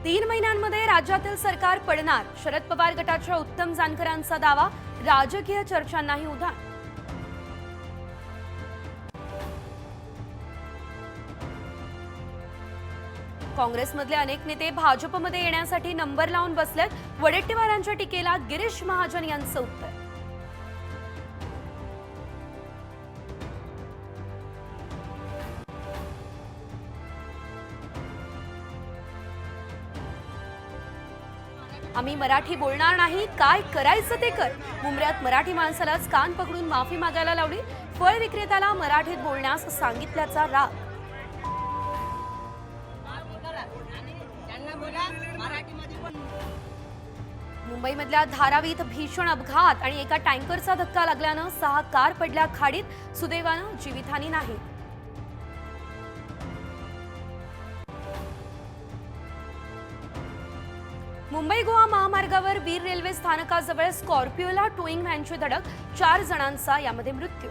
3 महिन्यांमध्ये राज्यातील सरकार पडणार, शरद पवार गटाच्या उत्तम जानकरांचा दावा. राजकीय चर्चांनाही उधाण. काँग्रेसमधले अनेक नेते भाजपमध्ये येण्यासाठी नंबर लावून बसलेत. वडेट्टीवारांच्या टीकेला गिरीश महाजन यांचं उत्तर. आम्ही मराठी बोलणार नाही, काय करायचं ते कर. मुंबऱ्यात मराठी माणसालाच कान पकडून माफी मागायला लावली. फळ विक्रेत्याला मराठीत बोलण्यास सांगितल्याचा राग. मुंबईमधल्या धारावीत भीषण अपघात आणि एका टँकरचा धक्का लागल्यानं 6 कार पडल्या खाडीत. सुदैवानं जीवितहानी नाही. मुंबई गोवा महामार्गावर बीर रेल्वे स्थानकाजवळ स्कॉर्पिओला टोईंग व्हॅनची धडक. 4 जणांचा यामध्ये मृत्यू.